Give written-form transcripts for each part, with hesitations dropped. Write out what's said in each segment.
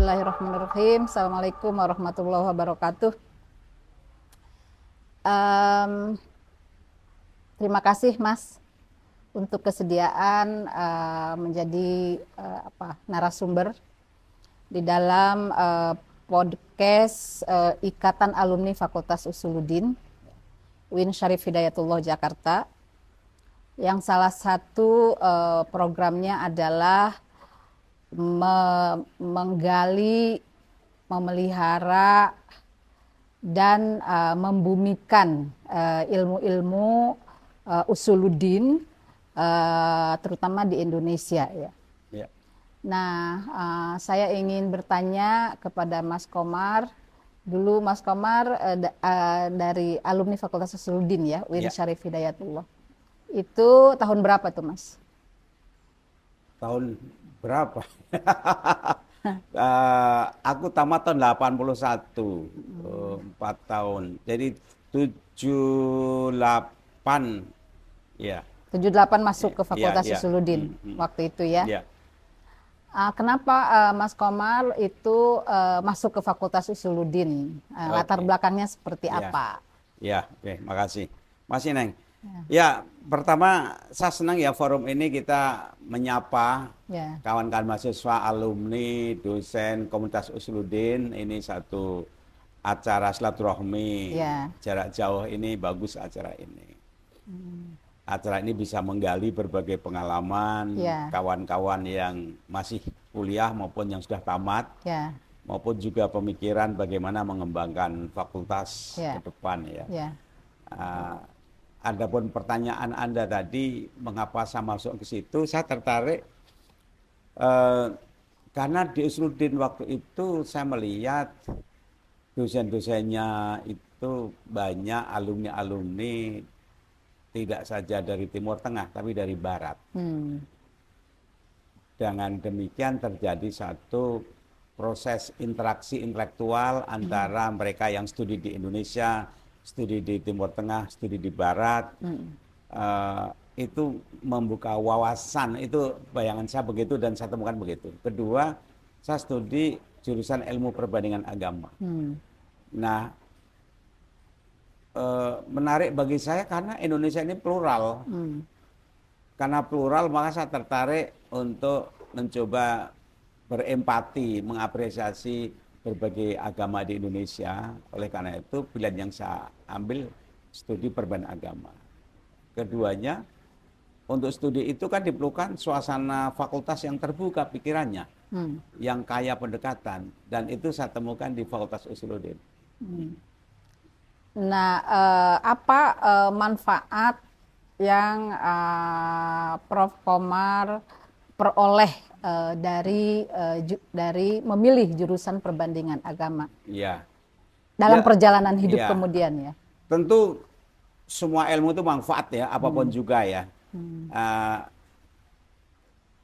Bismillahirrahmanirrahim. Assalamualaikum warahmatullahi wabarakatuh. Terima kasih Mas untuk kesediaan menjadi narasumber di dalam podcast Ikatan Alumni Fakultas Usuluddin UIN Syarif Hidayatullah Jakarta, yang salah satu programnya adalah menggali, memelihara, dan membumikan ilmu-ilmu usuluddin, terutama di Indonesia ya. Ya. Nah, saya ingin bertanya kepada Mas Komar. Dulu Mas Komar dari alumni Fakultas Usuluddin ya, UIN Syarif Hidayatullah. Itu tahun berapa tuh Mas? Tahun berapa? Aku tamat tahun 81, 4 tahun. Jadi 78, ya. 78 masuk ke Fakultas Ya. Usuluddin waktu itu ya. Ya. Kenapa Mas Komar itu masuk ke Fakultas Usuluddin? Latar belakangnya seperti apa? Ya, oke, makasih. Masih Neng. Ya, pertama saya senang ya forum ini kita menyapa kawan-kawan mahasiswa, alumni, dosen, komunitas Usuluddin. Ini satu acara silaturahmi jarak jauh, ini bagus acara ini. Acara ini bisa menggali berbagai pengalaman kawan-kawan yang masih kuliah maupun yang sudah tamat, maupun juga pemikiran bagaimana mengembangkan fakultas ke depan ya. Adapun pertanyaan Anda tadi, mengapa saya masuk ke situ, saya tertarik karena di Usuluddin waktu itu saya melihat dosen-dosennya itu banyak alumni-alumni tidak saja dari Timur Tengah, tapi dari Barat. Dengan demikian terjadi satu proses interaksi intelektual antara mereka yang studi di Indonesia, studi di Timur Tengah, studi di Barat. Itu membuka wawasan, itu bayangan saya begitu dan saya temukan begitu. Kedua, saya studi jurusan ilmu perbandingan agama. Nah, menarik bagi saya karena Indonesia ini plural. Karena plural, maka saya tertarik untuk mencoba berempati, mengapresiasi berbagai agama di Indonesia. Oleh karena itu, pilihan yang saya ambil studi perbandingan agama. Keduanya, untuk studi itu kan diperlukan suasana fakultas yang terbuka pikirannya, yang kaya pendekatan, dan itu saya temukan di Fakultas Usuluddin. Nah, apa manfaat yang Prof. Komar peroleh dari memilih jurusan perbandingan agama dalam perjalanan hidup kemudian ya? Tentu semua ilmu itu manfaat ya, apapun juga ya.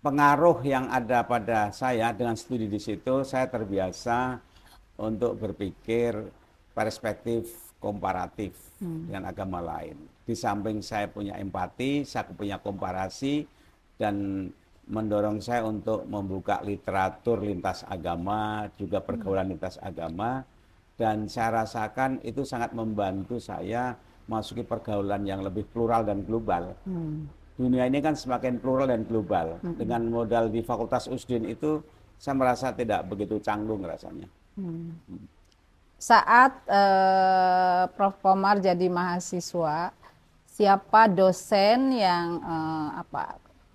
Pengaruh yang ada pada saya dengan studi di situ, saya terbiasa untuk berpikir perspektif komparatif dengan agama lain. Di samping saya punya empati, saya punya komparasi, dan mendorong saya untuk membuka literatur lintas agama, juga pergaulan lintas agama, dan saya rasakan itu sangat membantu saya masuki pergaulan yang lebih plural dan global. Dunia ini kan semakin plural dan global. Dengan modal di Fakultas Usuluddin itu, saya merasa tidak begitu canggung rasanya. Saat Prof. Komar jadi mahasiswa, siapa dosen yang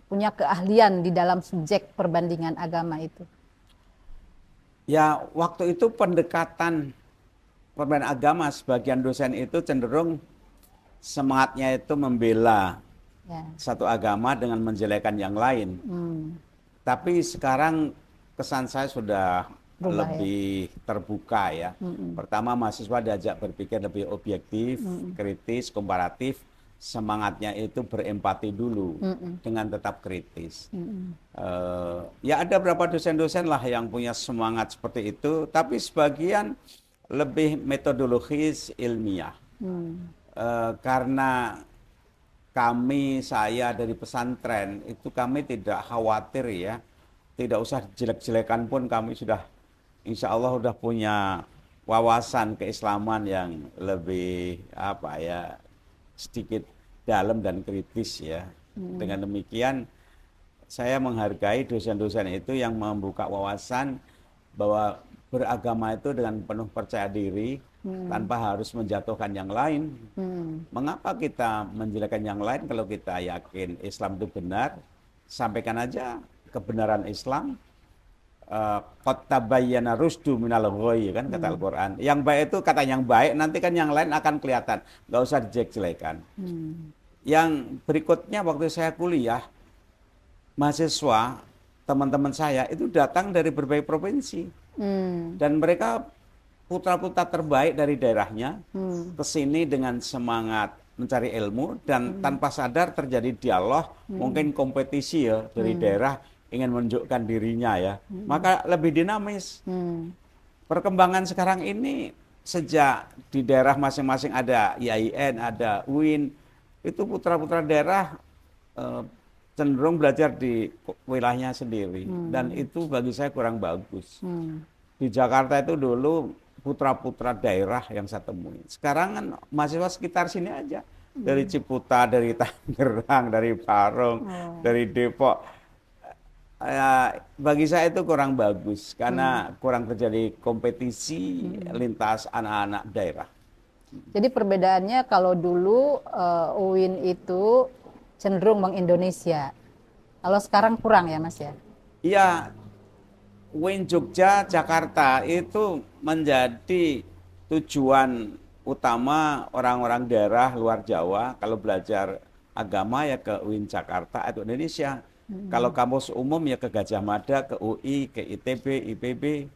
punya keahlian di dalam subjek perbandingan agama itu? Ya, waktu itu pendekatan perbandingan agama, sebagian dosen itu cenderung semangatnya itu membela satu agama dengan menjelekan yang lain. Tapi sekarang kesan saya sudah lebih terbuka ya. Pertama, mahasiswa diajak berpikir lebih objektif, kritis, komparatif. Semangatnya itu berempati dulu dengan tetap kritis. Ya ada beberapa dosen-dosen lah yang punya semangat seperti itu, tapi sebagian lebih metodologis, ilmiah. Karena saya dari pesantren itu kami tidak khawatir ya, tidak usah jelek-jelekan pun kami sudah insya Allah udah punya wawasan keislaman yang lebih sedikit dalam dan kritis ya. Dengan demikian saya menghargai dosen-dosen itu yang membuka wawasan bahwa beragama itu dengan penuh percaya diri tanpa harus menjatuhkan yang lain. Mengapa kita menjelekkan yang lain kalau kita yakin Islam itu benar? Sampaikan aja kebenaran Islam. Qad tabayyana rusdu minal ghayy, kan kata Al-Qur'an. Yang baik itu kata yang baik, nanti kan yang lain akan kelihatan. Nggak usah dijelek-jelekan. Yang berikutnya waktu saya kuliah, mahasiswa, teman-teman saya itu datang dari berbagai provinsi. Dan mereka putra-putra terbaik dari daerahnya ke sini dengan semangat mencari ilmu dan tanpa sadar terjadi dialog, mungkin kompetisi ya dari daerah ingin menunjukkan dirinya ya. Maka lebih dinamis. Perkembangan sekarang ini sejak di daerah masing-masing ada IAIN, ada UIN, itu putra-putra daerah cenderung belajar di wilayahnya sendiri. Dan itu bagi saya kurang bagus. Di Jakarta itu dulu putra-putra daerah yang saya temui. Sekarang kan mahasiswa sekitar sini aja. Dari Ciputa, dari Tangerang, dari Parung, dari Depok. Bagi saya itu kurang bagus karena kurang terjadi kompetisi lintas anak-anak daerah. Jadi perbedaannya kalau dulu UIN itu cenderung mengindonesia, kalau sekarang kurang ya Mas ya? Iya, UIN Jogja, Jakarta itu menjadi tujuan utama orang-orang daerah luar Jawa kalau belajar agama ya ke UIN Jakarta atau Indonesia. Kalau kampus umum ya ke Gajah Mada, ke UI, ke ITB, IPB.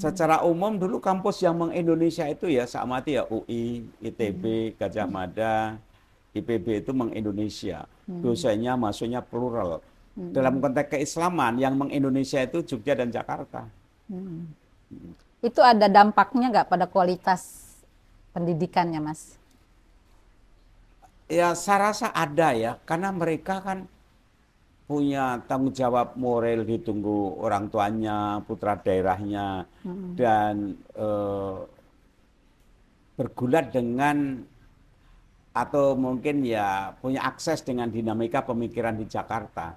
Secara umum dulu kampus yang meng-Indonesia itu ya Sakmati ya UI, ITB, Gajah Mada, IPB itu meng-Indonesia. Dosennya maksudnya plural. Dalam konteks keislaman yang meng-Indonesia itu Jogja dan Jakarta. Itu ada dampaknya nggak pada kualitas pendidikannya Mas? Ya saya rasa ada ya, karena mereka kan punya tanggung jawab moral, ditunggu orang tuanya, putra daerahnya, dan bergulat dengan atau mungkin ya punya akses dengan dinamika pemikiran di Jakarta.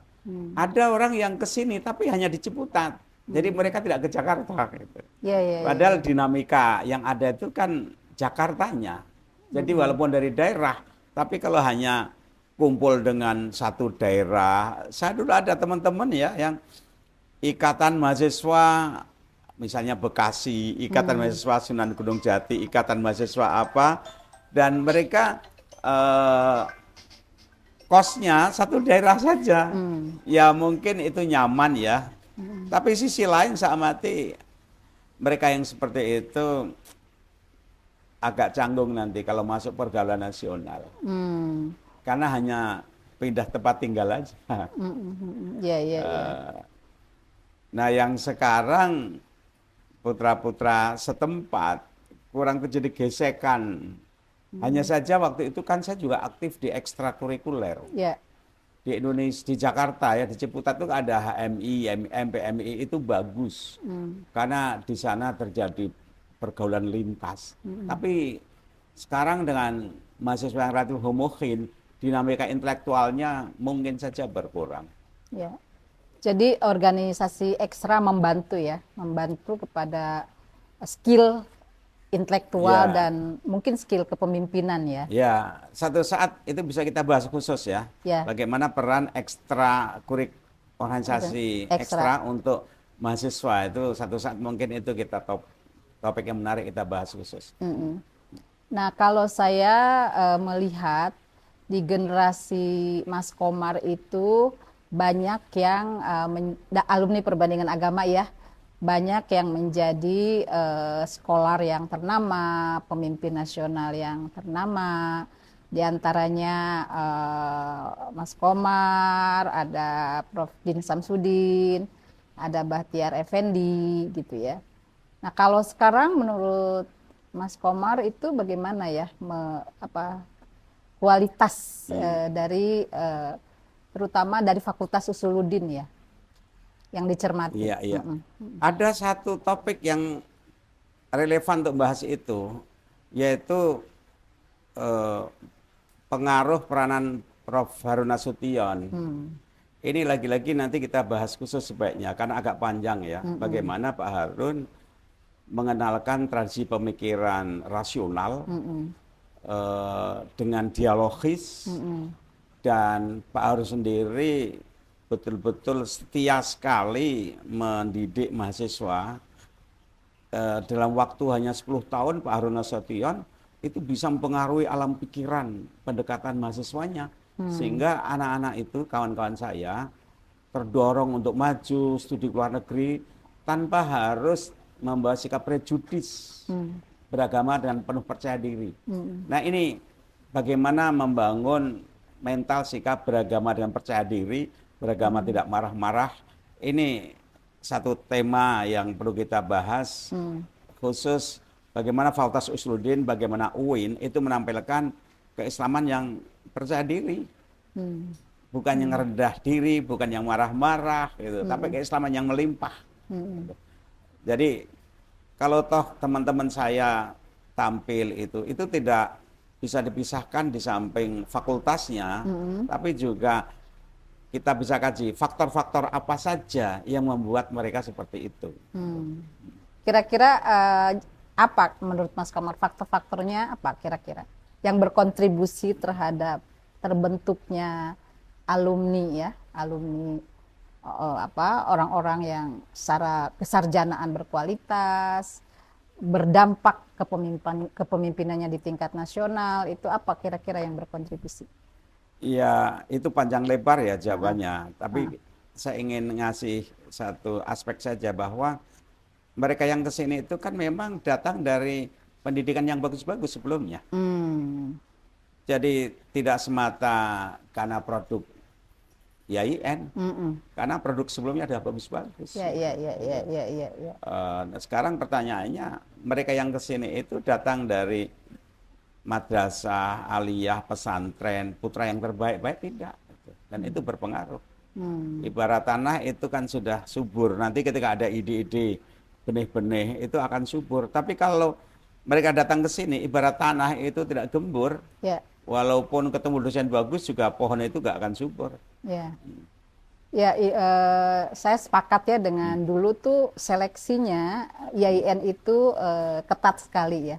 Ada orang yang ke sini tapi hanya di Ciputat, jadi mereka tidak ke Jakarta. Gitu. Padahal dinamika yang ada itu kan Jakartanya. Jadi walaupun dari daerah, tapi kalau hanya kumpul dengan satu daerah. Saya dulu ada teman-teman ya yang ikatan mahasiswa misalnya Bekasi, ikatan mahasiswa Sunan Gunung Jati, ikatan mahasiswa apa, dan mereka kosnya satu daerah saja. Ya mungkin itu nyaman ya. Tapi sisi lain saya amati mereka yang seperti itu agak canggung nanti kalau masuk pergaulan nasional. Karena hanya pindah tempat tinggal aja. Nah yang sekarang putra-putra setempat kurang terjadi gesekan. Hanya saja waktu itu kan saya juga aktif di ekstrakurikuler. Di Indonesia, di Jakarta ya, di Ciputat itu ada HMI, MPMI itu bagus. Karena di sana terjadi pergaulan lintas. Tapi sekarang dengan mahasiswa yang relatif homogen, dinamika intelektualnya mungkin saja berkurang. Ya. Jadi organisasi ekstra membantu ya, membantu kepada skill intelektual dan mungkin skill kepemimpinan ya. Ya, satu saat itu bisa kita bahas khusus ya. Bagaimana peran organisasi ekstra untuk mahasiswa itu satu saat mungkin itu kita topik yang menarik kita bahas khusus. Nah, kalau saya melihat di generasi Mas Komar itu banyak yang alumni perbandingan agama ya, banyak yang menjadi skolar yang ternama, pemimpin nasional yang ternama. Di antaranya Mas Komar, ada Prof. Din Samsudin, ada Bahtiar Effendi gitu ya. Nah, kalau sekarang menurut Mas Komar itu bagaimana ya kualitas dari terutama dari Fakultas Usuluddin ya? yang dicermati. Iya, iya. Ada satu topik yang relevan untuk bahas itu, yaitu pengaruh peranan Prof. Harun Nasution. Ini lagi-lagi nanti kita bahas khusus sebaiknya, karena agak panjang ya. Bagaimana Pak Harun mengenalkan tradisi pemikiran rasional dengan dialogis, dan Pak Harun sendiri betul-betul setia sekali mendidik mahasiswa. Dalam waktu hanya 10 tahun Pak Harun Nasution itu bisa mempengaruhi alam pikiran pendekatan mahasiswanya, sehingga anak-anak itu, kawan-kawan saya, terdorong untuk maju studi ke luar negeri tanpa harus membawa sikap prejudis beragama dan penuh percaya diri. Nah, ini bagaimana membangun mental sikap beragama dan percaya diri, beragama tidak marah-marah. Ini satu tema yang perlu kita bahas, khusus bagaimana Fakultas Usuluddin, bagaimana UIN itu menampilkan keislaman yang percaya diri, bukan yang rendah diri, bukan yang marah-marah, gitu, tapi keislaman yang melimpah. Jadi kalau toh teman-teman saya tampil itu tidak bisa dipisahkan di samping fakultasnya, tapi juga kita bisa kaji faktor-faktor apa saja yang membuat mereka seperti itu. Kira-kira apa menurut Mas Komar faktor-faktornya apa kira-kira yang berkontribusi terhadap terbentuknya alumni ya, alumni orang-orang yang secara kesarjanaan berkualitas, berdampak kepemimpinannya di tingkat nasional, itu apa kira-kira yang berkontribusi? Ya, itu panjang lebar ya jawabannya. Tapi saya ingin ngasih satu aspek saja, bahwa mereka yang ke sini itu kan memang datang dari pendidikan yang bagus-bagus sebelumnya. Jadi tidak semata karena produk IAIN, karena produk sebelumnya ada bagus-bagus. Sekarang pertanyaannya, mereka yang ke sini itu datang dari madrasah, aliyah, pesantren, putra yang terbaik-baik, tidak. Dan itu berpengaruh. Ibarat tanah itu kan sudah subur. Nanti ketika ada ide-ide, benih-benih, itu akan subur. Tapi kalau mereka datang ke sini, ibarat tanah itu tidak gembur. Walaupun ketemu dosen bagus, juga pohon itu nggak akan subur. Saya sepakat ya dengan dulu tuh seleksinya IAIN itu ketat sekali ya.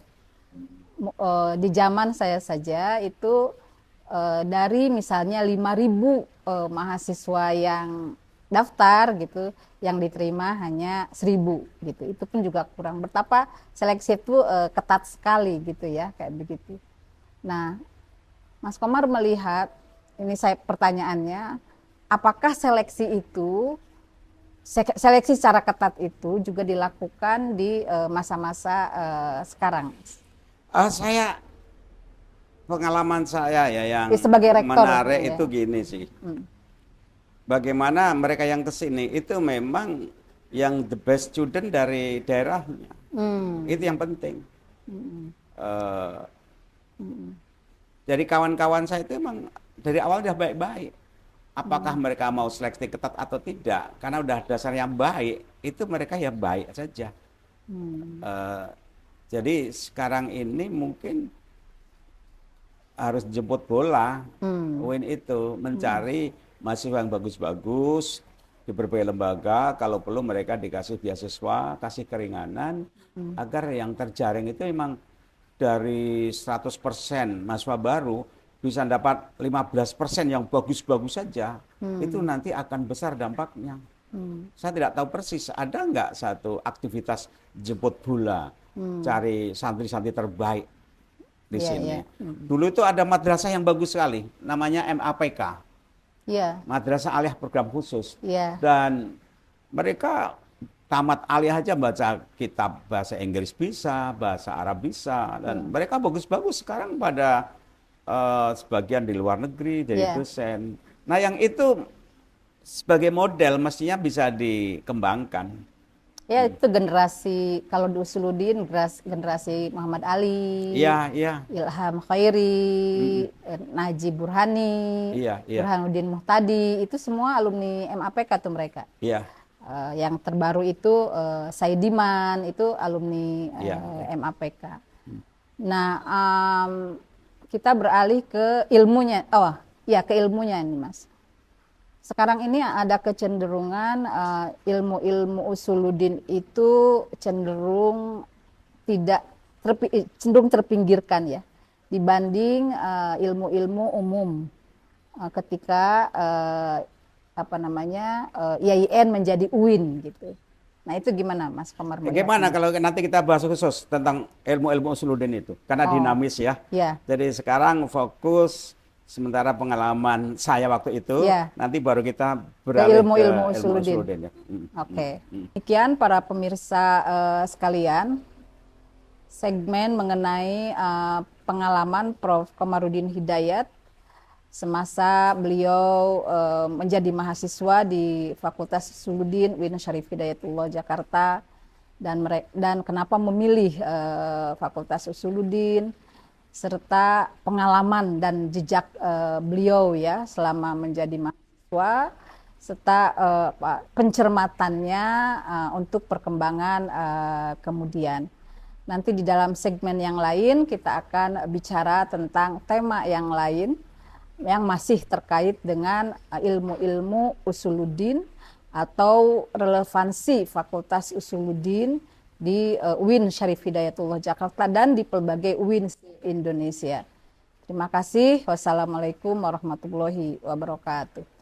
Di zaman saya saja itu dari misalnya 5.000 mahasiswa yang daftar gitu, yang diterima hanya 1.000 gitu. Itu pun juga kurang. Betapa seleksi itu ketat sekali gitu ya, kayak begitu. Nah, Mas Komar melihat, ini saya pertanyaannya, apakah seleksi secara ketat itu juga dilakukan di masa-masa sekarang? Pengalaman saya ya yang sebagai rektor, menarik itu gini sih. Bagaimana mereka yang ke sini itu memang yang the best student dari daerahnya. Itu yang penting. Jadi kawan-kawan saya itu memang dari awal sudah baik-baik. Apakah mereka mau seleksi ketat atau tidak? Karena udah dasar yang baik, itu mereka ya baik saja. Jadi sekarang ini mungkin harus jemput bola, UIN itu mencari mahasiswa yang bagus-bagus di berbagai lembaga. Kalau perlu mereka dikasih beasiswa, kasih keringanan, agar yang terjaring itu memang dari 100% mahasiswa baru bisa dapat 15% yang bagus-bagus saja. Itu nanti akan besar dampaknya. Saya tidak tahu persis ada nggak satu aktivitas jemput bola, cari santri-santri terbaik di sini. Dulu itu ada madrasah yang bagus sekali, namanya MAPK, Madrasah Aliyah Program Khusus. Dan mereka tamat aliyah aja baca kitab bahasa Inggris bisa, bahasa Arab bisa, dan mereka bagus-bagus sekarang pada sebagian di luar negeri jadi dosen. Nah, yang itu sebagai model mestinya bisa dikembangkan. Ya, itu generasi, kalau di Usuluddin generasi Muhammad Ali, Ilham Khairi, Najib Burhani, Burhanuddin Muhtadi, itu semua alumni MAPK tuh mereka. yang terbaru itu Saidiman, itu alumni MAPK. Nah, kita beralih ke ilmunya. Oh, ya, ke ilmunya ini, Mas. Sekarang ini ada kecenderungan ilmu-ilmu usuluddin itu cenderung terpinggirkan ya, dibanding ilmu-ilmu umum. Ketika IAIN menjadi UIN gitu. Nah, itu gimana Mas Komar? Bagaimana kalau nanti kita bahas khusus tentang ilmu-ilmu usuluddin itu? Karena dinamis ya. Jadi sekarang fokus sementara pengalaman saya waktu itu, nanti baru kita beralih ke ilmu usuluddin. Oke. Demikian para pemirsa sekalian, segmen mengenai pengalaman Prof. Komarudin Hidayat semasa beliau menjadi mahasiswa di Fakultas Usuluddin UIN Syarif Hidayatullah Jakarta, dan kenapa memilih Fakultas Usuluddin, serta pengalaman dan jejak beliau ya selama menjadi mahasiswa, serta pencermatannya untuk perkembangan kemudian. Nanti di dalam segmen yang lain kita akan bicara tentang tema yang lain yang masih terkait dengan ilmu-ilmu usuluddin atau relevansi Fakultas Usuluddin di UIN Syarif Hidayatullah Jakarta dan di pelbagai UIN Indonesia. Terima kasih. Wassalamualaikum warahmatullahi wabarakatuh.